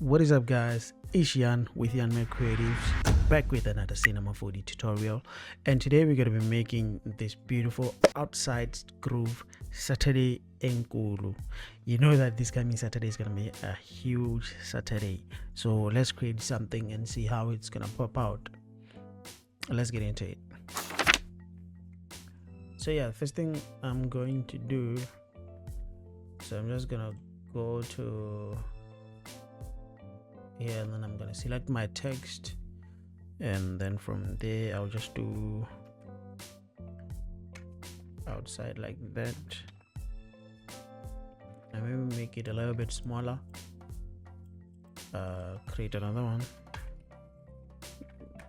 What is up, guys? It's Yan with Yan Mer Creatives, back with another Cinema 4D tutorial, and today we're going to be making this beautiful outside groove Saturday E Nkulu. You know that this coming Saturday is going to be a huge Saturday, so let's create something and see how it's going to pop out. Let's get into it. So yeah, first thing I'm going to do, so I'm just gonna go to here, and then I'm gonna select my text, and then from there I'll just do outside like that, and maybe make it a little bit smaller. Create another one,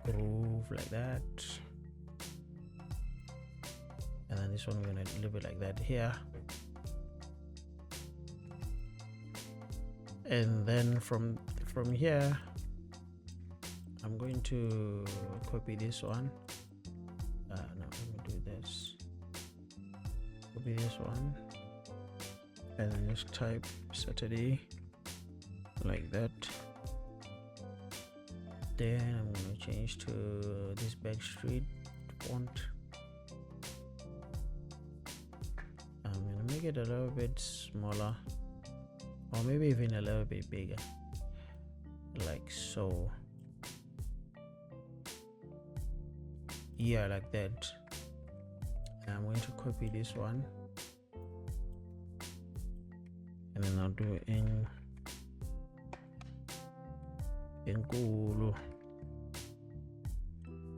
groove like that, and then this one we're gonna leave it like that here. And then from here I'm going to copy this one. No, let me do this. Copy this one and then just type Saturday like that. Then I'm going to change to this backstreet font. I'm going to make it a little bit smaller, or maybe even a little bit bigger, like so. Yeah, like that. And I'm going to copy this one, and then I'll do E Nkulu.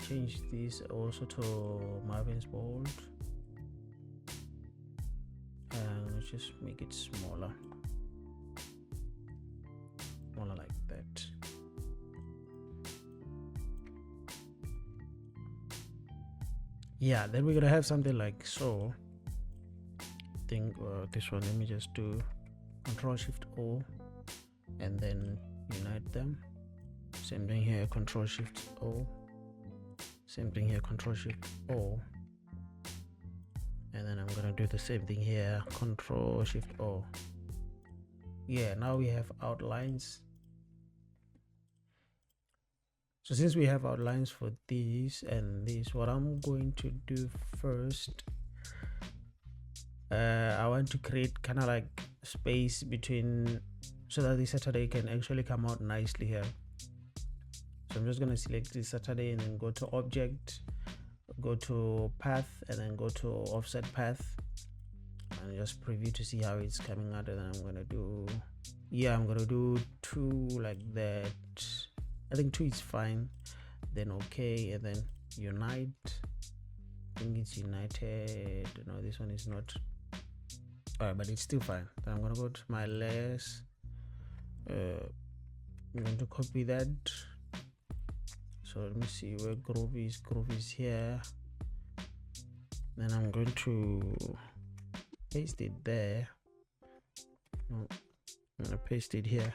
Change this also to Marvin's bold, and let's just make it smaller like that. Yeah, then we're gonna have something like so. I think this one, let me just do Control Shift O and then unite them. Same thing here, Control Shift O. Same thing here, Control Shift O. And then I'm gonna do the same thing here, Control Shift O. Yeah, now we have outlines. So since we have outlines for these and these, what I'm going to do first, I want to create kind of like space between, so that the Saturday can actually come out nicely here. So I'm just going to select this Saturday and then go to object, go to path, and then go to offset path, and just preview to see how it's coming out. And then I'm going to do, yeah, I'm going to do 2 like that. I think 2 is fine. Then okay, and then unite. I think it's united. No, this one is not. Alright, but it's still fine. Then I'm gonna go to my layers. I'm going to copy that. So let me see where groove is. Groove is here. Then I'm going to paste it there. No, I'm gonna paste it here.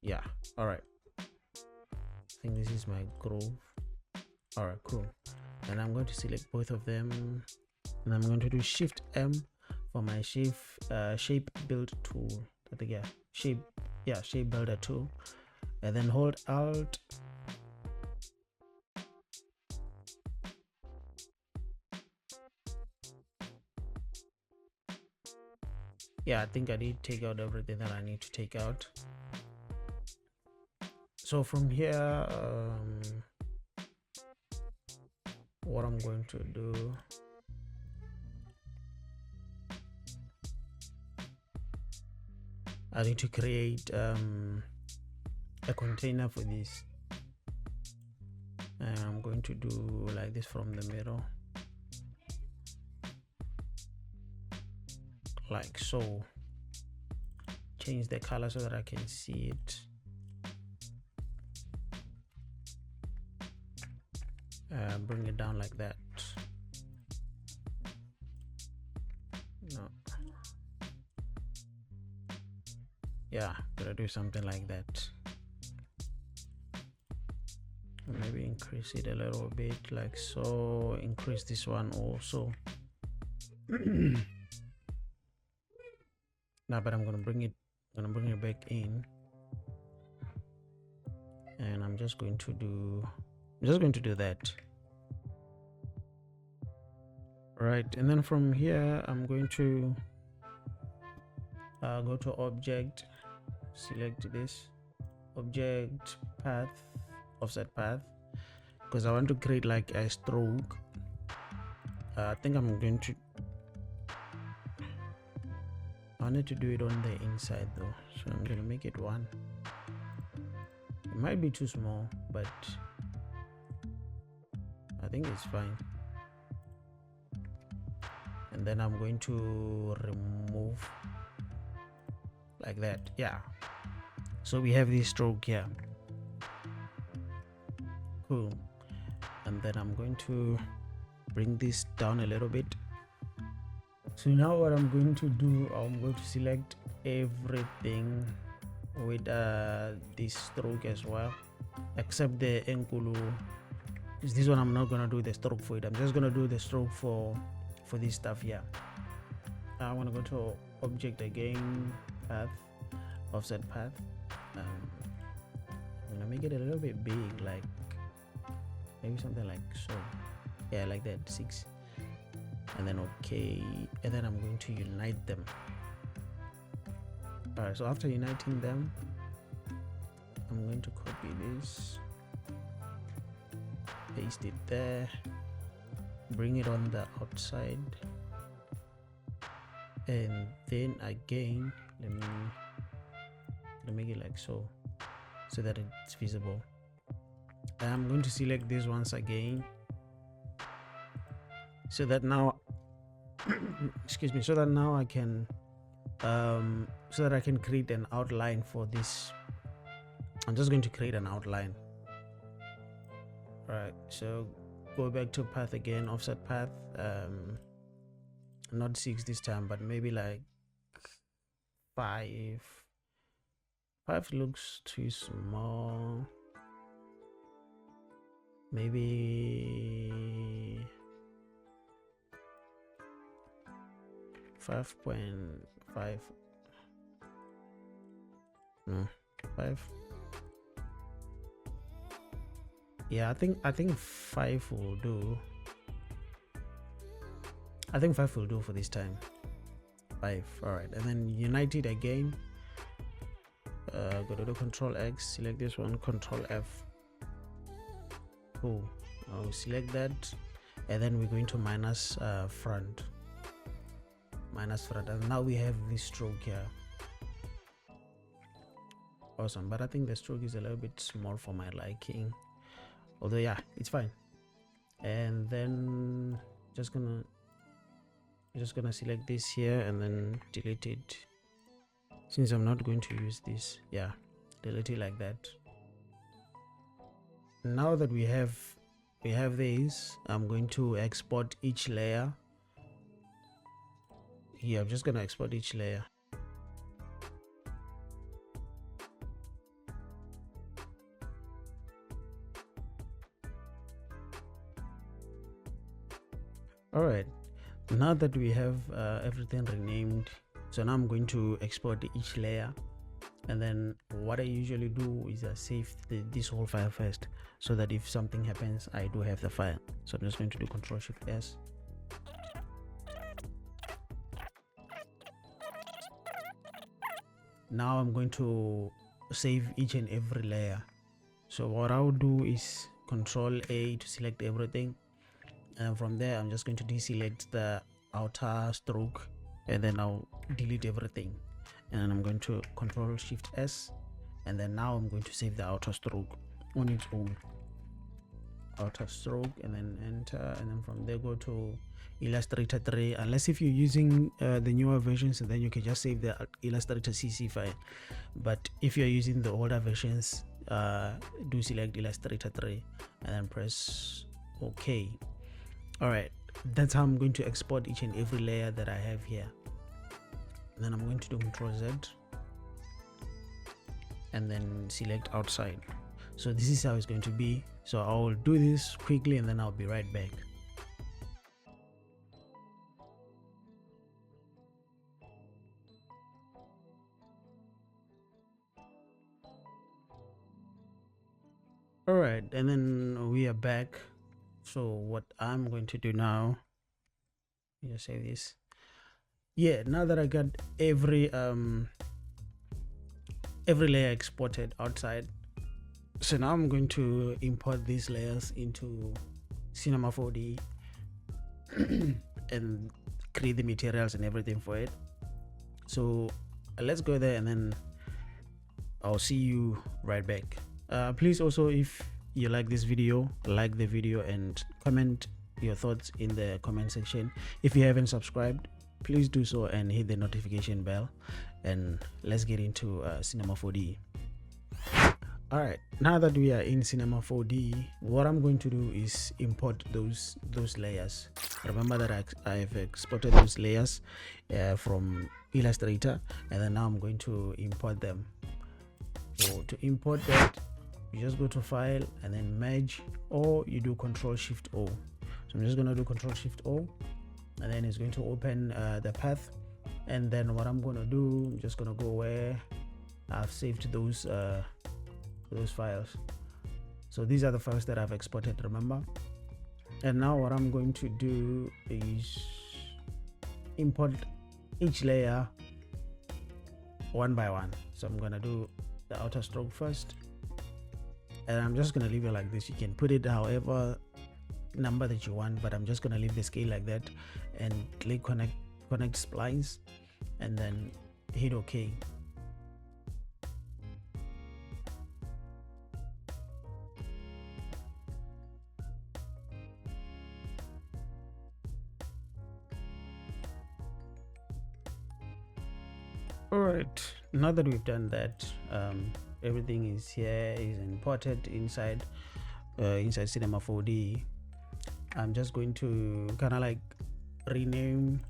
Yeah, all right, I think this is my groove. All right, cool. And I'm going to select both of them, and I'm going to do Shift M for my shape build tool. I think shape builder tool, and then hold Alt. Yeah, I think I did take out everything that I need to take out. So from here, what I'm going to do, I need to create a container for this, and I'm going to do like this from the middle, like so. Change the color so that I can see it. Bring it down like that. No. Yeah, gotta do something like that. Maybe increase it a little bit like so. Increase this one also. but I'm gonna bring it back in, and I'm just going to do that. Right, and then from here I'm going to go to object, select this object path, offset path, because I want to create like a stroke. I think I wanted to do it on the inside though, so I'm gonna make it 1. It might be too small, but I think it's fine. And then I'm going to remove like that. Yeah, so we have this stroke here. Cool. And then I'm going to bring this down a little bit. So now what I'm going to do, I'm going to select everything with this stroke as well, except the E Nkulu. This one I'm not gonna do the stroke for it. I'm just gonna do the stroke for this stuff here. I want to go to object again, path, offset path. I'm gonna make it a little bit big, like maybe something like so. Yeah, like that, 6. And then okay, and then I'm going to unite them. All right, so after uniting them, I'm going to copy this, paste it there, bring it on the outside, and then again let me make it like so that it's visible. And I'm going to select this once again, so that now excuse me, so that now I can so that I can create an outline for this. I'm just going to create an outline. All right, so go back to path again, offset path, not 6 this time, but maybe like 5. 5 looks too small. Maybe 5.5. No, 5. Yeah, I think 5 will do. I think 5 will do for this time. 5. All right, and then unite it again. Go to the Control X, select this one, Control F. Cool. I'll select that, and then we're going to minus front, and now we have this stroke here. Awesome, but I think the stroke is a little bit small for my liking, although yeah, it's fine. And then just gonna select this here and then delete it, since I'm not going to use this. Yeah, delete it like that. Now that we have these, I'm going to export each layer. Here I'm just gonna export each layer. All right, now that we have everything renamed, so now I'm going to export each layer. And then what I usually do is I save this whole file first, so that if something happens, I do have the file. So I'm just going to do Ctrl+Shift+S. Now I'm going to save each and every layer. So what I'll do is Ctrl+A to select everything, and from there I'm just going to deselect the outer stroke, and then I'll delete everything. And I'm going to Ctrl+Shift+S, and then now I'm going to save the outer stroke on its own. Outer stroke, and then enter, and then from there go to Illustrator 3, unless if you're using the newer versions, and then you can just save the Illustrator CC file. But if you're using the older versions, do select Illustrator 3 and then press OK. All right, that's how I'm going to export each and every layer that I have here. And then I'm going to do Ctrl+Z and then select outside. So this is how it's going to be. So I will do this quickly and then I'll be right back. All right, and then we are back. So what I'm going to do now, just say this. Yeah, now that I got every layer exported outside, so now I'm going to import these layers into Cinema 4D and create the materials and everything for it. So let's go there, and then I'll see you right back. Please also, if you like this video, like the video and comment your thoughts in the comment section. If you haven't subscribed, please do so and hit the notification bell, and let's get into Cinema 4D. All right, now that we are in Cinema 4D, what I'm going to do is import those layers. Remember that I've exported those layers from Illustrator, and then now I'm going to import them. So to import that, you just go to File and then Merge, or you do Control-Shift-O. So I'm just going to do Control-Shift-O, and then it's going to open the path. And then what I'm going to do, I'm just going to go where I've saved those files. So these are the files that I've exported, remember. And now what I'm going to do is import each layer one by one. So I'm going to do the outer stroke first, and I'm just going to leave it like this. You can put it however number that you want, but I'm just going to leave the scale like that, and click connect splines, and then hit OK. All right, now that we've done that, everything is here, is imported inside Cinema 4D. I'm just going to kind of like rename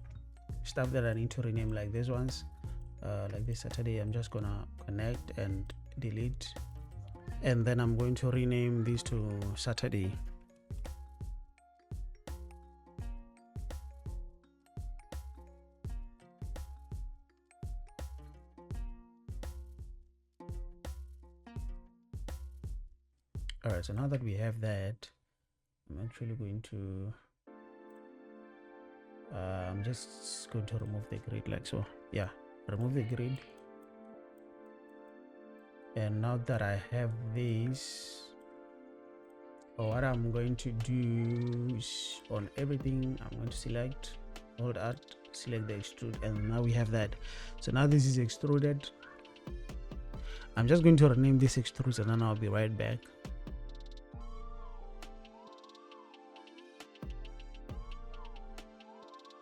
stuff that I need to rename, like these ones, like this Saturday. I'm just gonna connect and delete, and then I'm going to rename these to Saturday. All right, so now that we have that, I'm actually going to I'm just going to remove the grid like so. Yeah, remove the grid. And now that I have this, what I'm going to do is on everything, I'm going to select, hold Alt, select the extrude, and now we have that. So now this is extruded. I'm just going to rename this extrude, and then I'll be right back.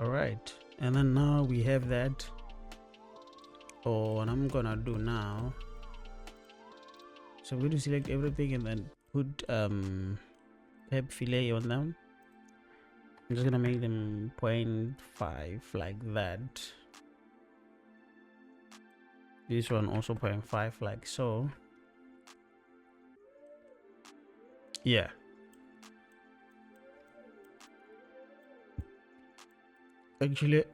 All right, and then now we have that. What I'm gonna do now, so I'm going to select everything and then put pep fillet on them. I'm just gonna make them 0.5 like that. This one also 0.5 like so. Yeah. Actually,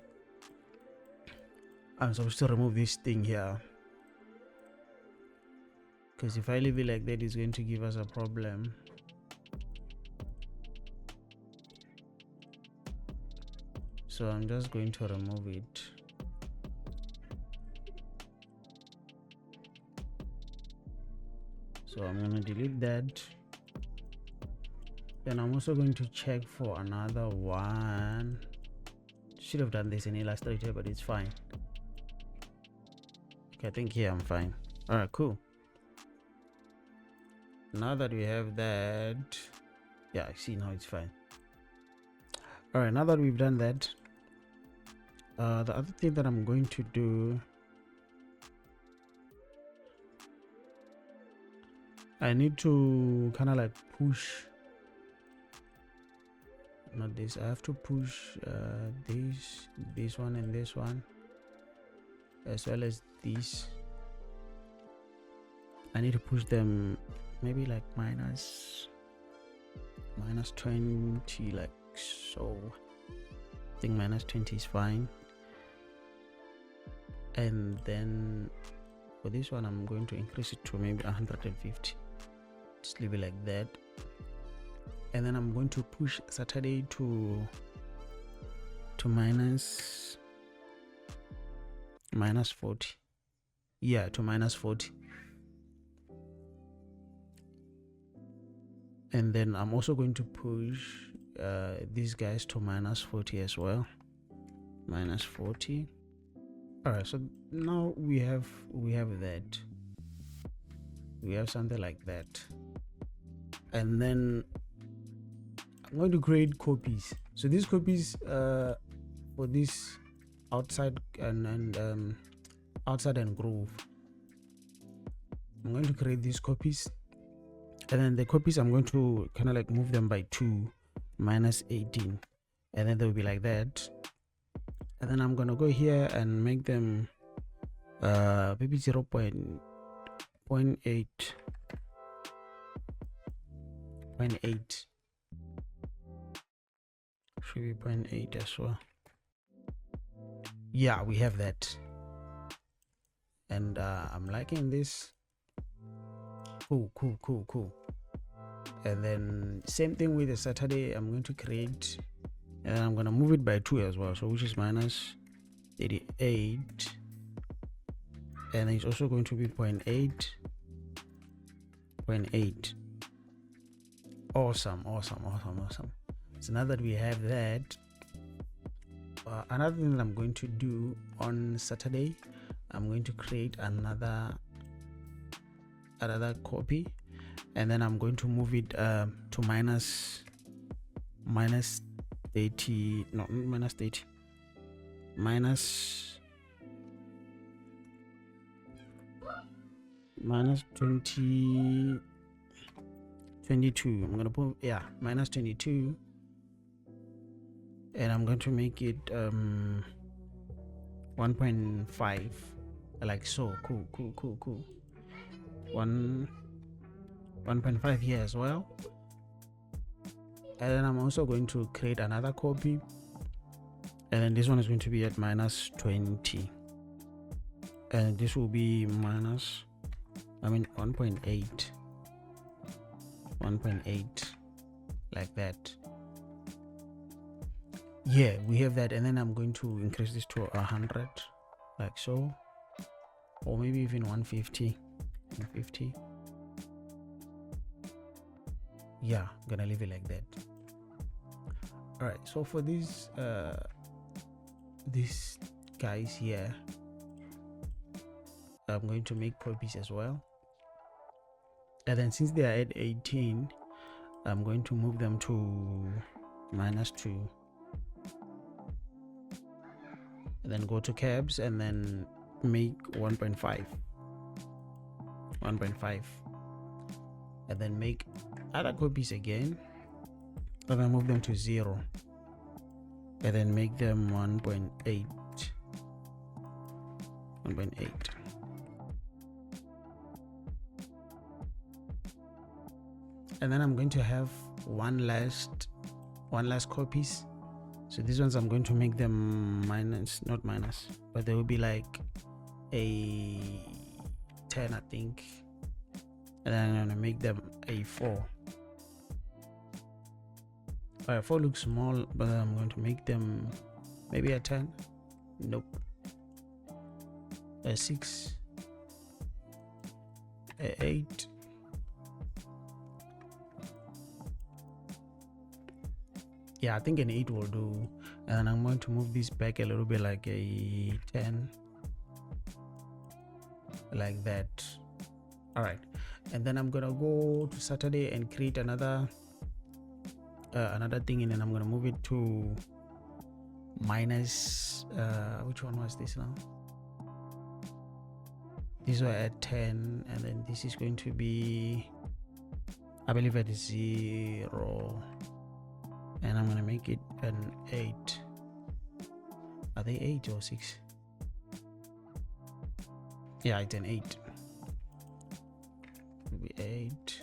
I'm supposed to remove this thing here, because if I leave it like that, it's going to give us a problem. So I'm just going to remove it. So I'm going to delete that. Then I'm also going to check for another one. Should have done this in Illustrator, but it's fine. Okay, I think here I'm fine. All right, cool. Now that we have that, yeah, I see now it's fine. All right, now that we've done that, the other thing that I'm going to do, I need to kind of like push, not this, I have to push this one and this one, as well as these. I need to push them maybe like minus 20, like so. I think minus 20 is fine. And then for this one, I'm going to increase it to maybe 150. just leave it like that. And then I'm going to push Saturday to minus 40. Yeah, to minus 40. And then I'm also going to push these guys to minus 40 as well. Minus 40. All right, so now we have that. We have something like that. And then I'm going to create copies. So these copies for this outside and outside and groove, I'm going to create these copies, and then the copies I'm going to kind of like move them by 2, minus 18, and then they'll be like that. And then I'm gonna go here and make them maybe 0.8 should be 0.8 as well. Yeah, we have that, and I'm liking this. Cool. And then same thing with the Saturday. I'm going to create, and I'm going to move it by 2 as well, so which is minus 38, and it's also going to be 0.8. Awesome. So now that we have that, another thing that I'm going to do on Saturday, I'm going to create another copy, and then I'm going to move it to minus 30, no, minus 30, minus 22. I'm gonna put, yeah, minus 22, and I'm going to make it 1.5, like so. Cool. 1.5 here as well. And then I'm also going to create another copy, and then this one is going to be at minus 20, and this will be 1.8, like that. Yeah, we have that. And then I'm going to increase this to 100, like so, or maybe even 150. Yeah, I'm gonna leave it like that. All right, so for these guys here, I'm going to make copies as well, and then since they are at 18, I'm going to move them to minus 2, and then go to cabs and then make 1.5, and then make other copies again, and then move them to 0, and then make them 1.8. And then I'm going to have one last copies. So these ones I'm going to make them not minus, but they will be like a 10, I think, and then I'm gonna make them a 4. Alright, 4 looks small, but I'm going to make them maybe a 10. Nope. A 6, a 8, yeah, I think an 8 will do. And I'm going to move this back a little bit, like a 10, like that. All right, and then I'm gonna go to Saturday and create another thing, and then I'm gonna move it to minus which one was this now? These were at 10, and then this is going to be, I believe, at 0, and I'm gonna make it an 8. Are they 8 or 6? Yeah, it's an 8. It'll be 8.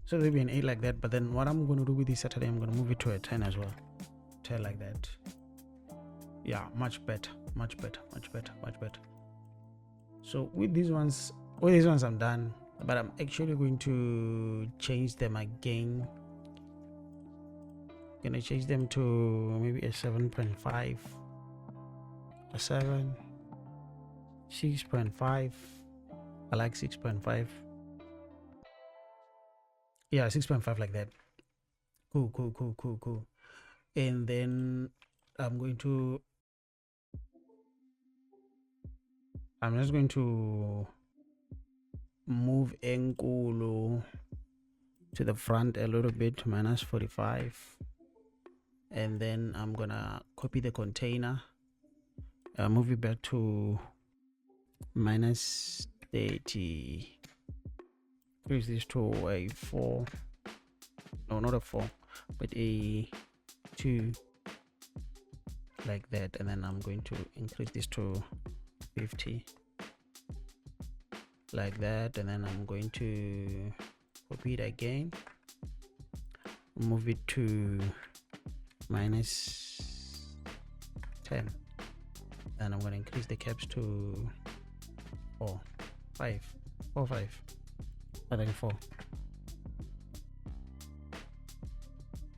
So it'll be an 8 like that. But then what I'm going to do with this Saturday, I'm going to move it to a 10 as well. 10 like that. Yeah, much better. So with these ones I'm done, but I'm actually going to change them again. Gonna change them to maybe a 7.5, a 7, 6.5. I like 6.5. Yeah, 6.5, like that. Cool. And then I'm just going to move E Nkulu to the front a little bit, -45. And then I'm gonna copy the container, move it back to -30. Increase this to a 4. No, not a 4, but a 2, like that. And then I'm going to increase this to 50, like that. And then I'm going to copy it again, move it to -10, and I'm going to increase the caps to 4, 5, I think 4.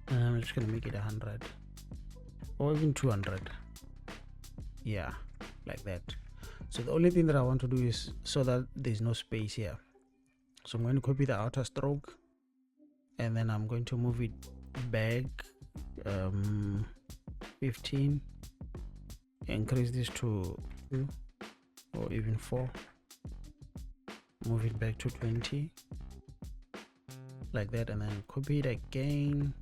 And I'm just going to make it 100 or even 200. Yeah, like that. So the only thing that I want to do is so that there's no space here. So I'm going to copy the outer stroke, and then I'm going to move it back 15, increase this to 2 or even 4, move it back to 20, like that. And then copy it again,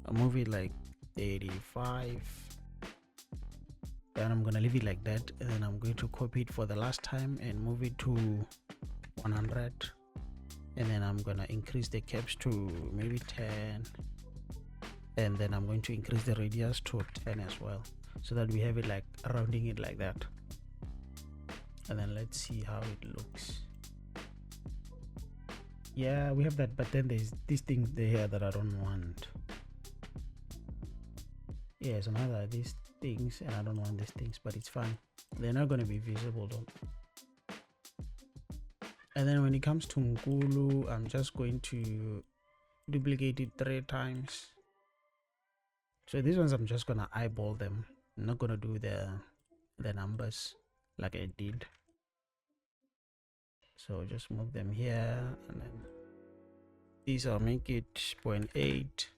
I'll move it like 85, then I'm gonna leave it like that. And then I'm going to copy it for the last time and move it to 100, and then I'm gonna increase the caps to maybe 10, and then I'm going to increase the radius to 10 as well, so that we have it like rounding it like that. And then let's see how it looks. Yeah, we have that, but then there's these things there that I don't want. Yeah, so now there are these things and I don't want these things, but it's fine, they're not going to be visible though. And then when it comes to Nkulu, I'm just going to duplicate it 3 times. So these ones I'm just gonna eyeball them. I'm not gonna do the numbers like I did. So just move them here, and then these I'll make it 0.8.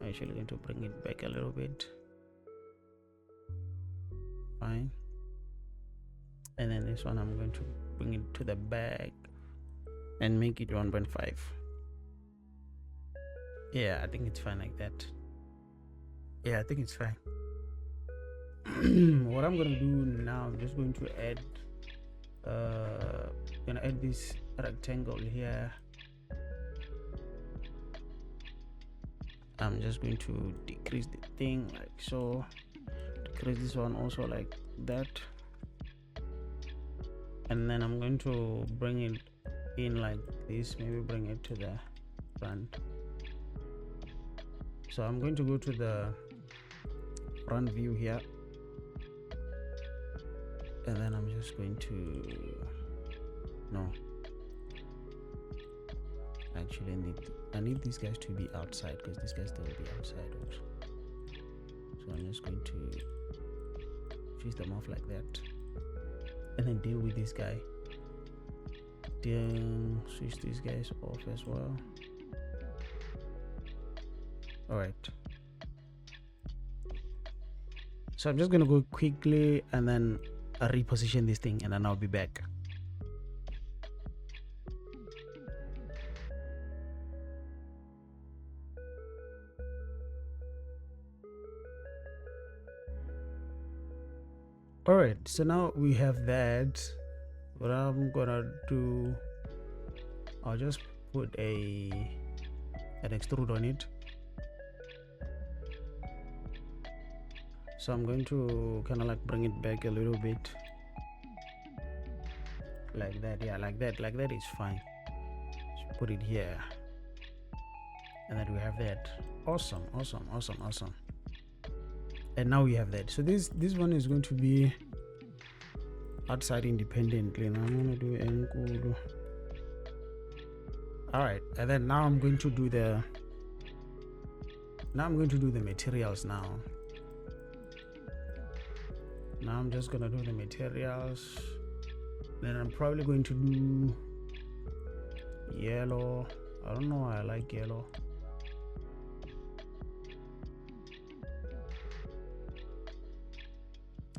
I'm actually going to bring it back a little bit. Fine. And then this one I'm going to bring it to the back and make it 1.5. Yeah, I think it's fine like that. Yeah, I think it's fine. What I'm gonna do now, I'm just going to add this rectangle here. I'm just going to decrease the thing like so, decrease this one also like that, and then I'm going to bring it in like this, maybe bring it to the front. So I'm going to go to the front view here, and then I'm just going to actually I need these guys to be outside, because these guys will be outside also. So I'm just going to fix them off like that, and then deal with this guy, then switch these guys off as well. All right, so I'm just gonna go quickly and then reposition this thing, and then I'll be back. All right, so now we have that. What I'm gonna do, I'll just put an extrude on it. So I'm going to kind of like bring it back a little bit like that. Yeah, like that is fine. Just put it here, and then we have that. Awesome. And now we have that. So this one is going to be outside independently. Now I'm gonna do E Nkulu. All right, and then now I'm going to do the materials now. Now I'm just gonna do the materials. Then I'm probably going to do yellow. I don't know why I like yellow.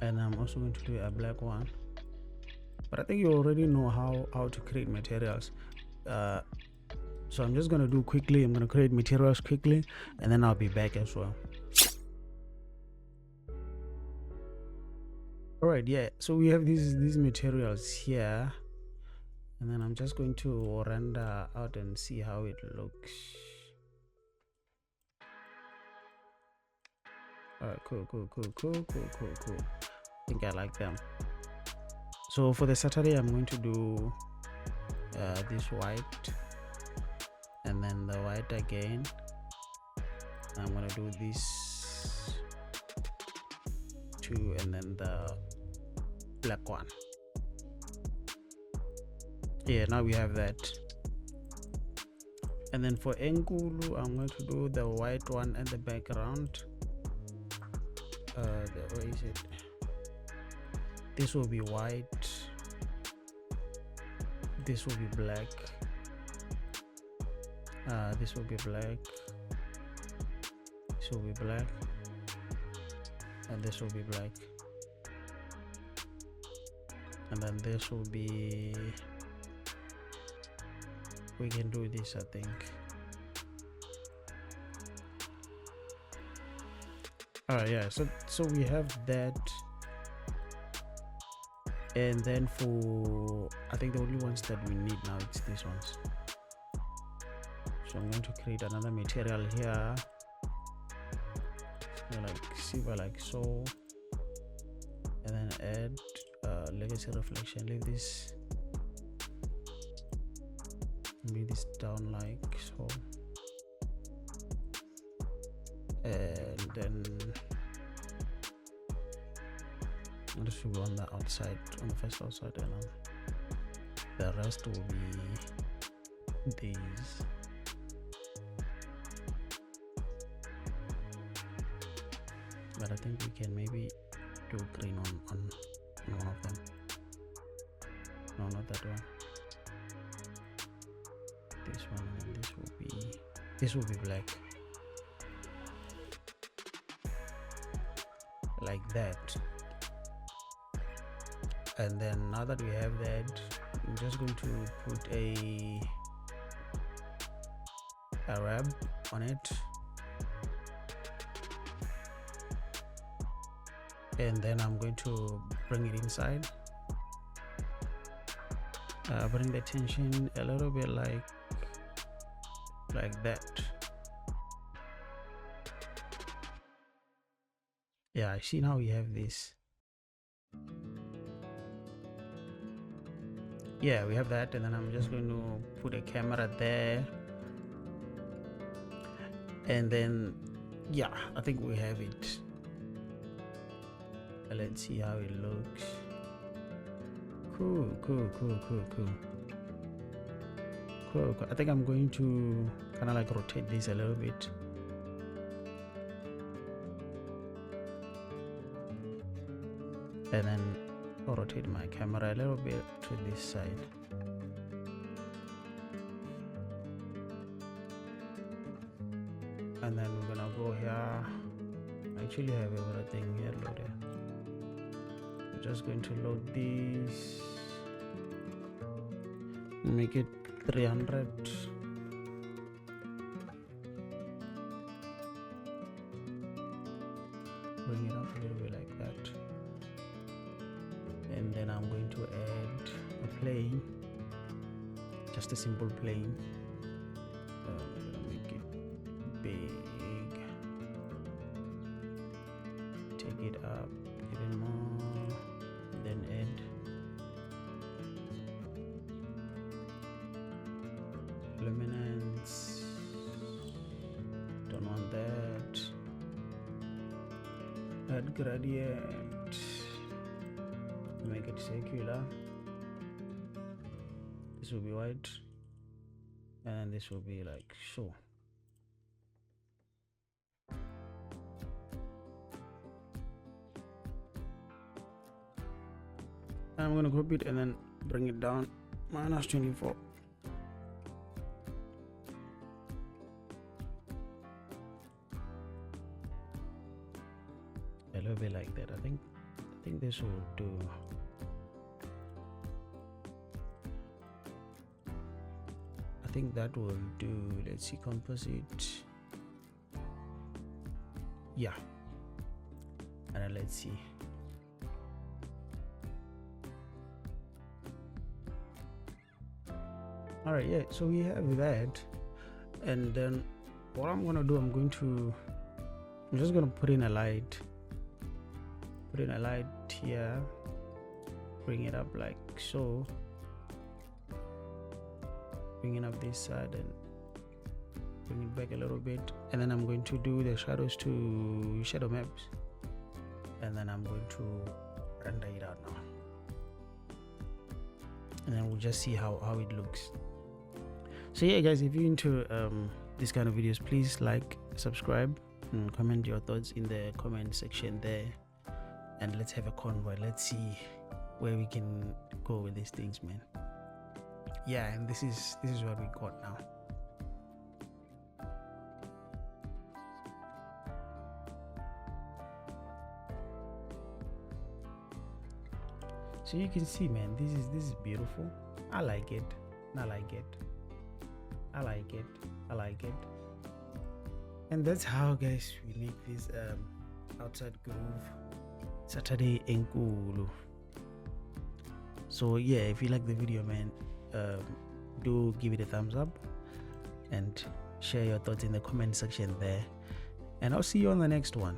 And I'm also going to do a black one. But I think you already know how to create materials. So I'm just gonna do quickly. I'm gonna create materials quickly, and then I'll be back as well. All right, yeah. So we have these materials here, and then I'm just going to render out and see how it looks. All right, cool. I think I like them. So for the Saturday, I'm going to do this white, and then the white again. I'm gonna do this two, and then the black one. Yeah, now we have that. And then for E Nkulu, I'm going to do the white one and the background. Where is it? This will be white, this will be black, this will be black, this will be black, and this will be black, and then this will be, we can do this, I think. Yeah, so we have that. And then for, I think the only ones that we need now, it's these ones. So I'm going to create another material here. So like silver, like so, and then add legacy reflection. Leave this, maybe this down like so, and then this will be on the outside, on the first outside, and the rest will be these. But I think we can maybe do green on one of them. No, not that one. This one, and this will be black, like that. And then now that we have that, I'm just going to put a wrap on it, and then I'm going to bring it inside, bring the tension a little bit like that. Yeah, I see now we have this. Yeah, we have that, and then I'm just going to put a camera there, and then yeah, I think we have it. Let's see how it looks. Cool. I think I'm going to kind of like rotate this a little bit. And then rotate my camera a little bit to this side. And then we're gonna go here. I actually have everything here loaded. I'm just going to load this, make it 300. Bring it up a little bit like that. And then I'm going to add a plane, just a simple plane. I'm gonna make it big, take it up even more, then add luminance. Don't want that. Add gradient. make it circular. This will be white, and this will be like so. And I'm gonna copy it and then bring it down -24. A little bit like that. I think this will do. I think that will do. Let's see, composite. Yeah. And then let's see. All right, yeah, so we have that. And then what I'm gonna do, I'm just gonna put in a light here, bring it up like so, bring it up this side and bring it back a little bit, and then I'm going to do the shadows to shadow maps, and then I'm going to render it out now, and then we'll just see how it looks. So yeah guys, if you're into these kind of videos, please like, subscribe, and comment your thoughts in the comment section there, and let's have a convo. Let's see where we can go with these things, man. Yeah, and this is what we got now. So you can see, man, this is beautiful. I like it. And that's how, guys, we make this outside groove Saturday E Nkulu. So yeah, if you like the video, man, do give it a thumbs up and share your thoughts in the comment section there, and I'll see you on the next one.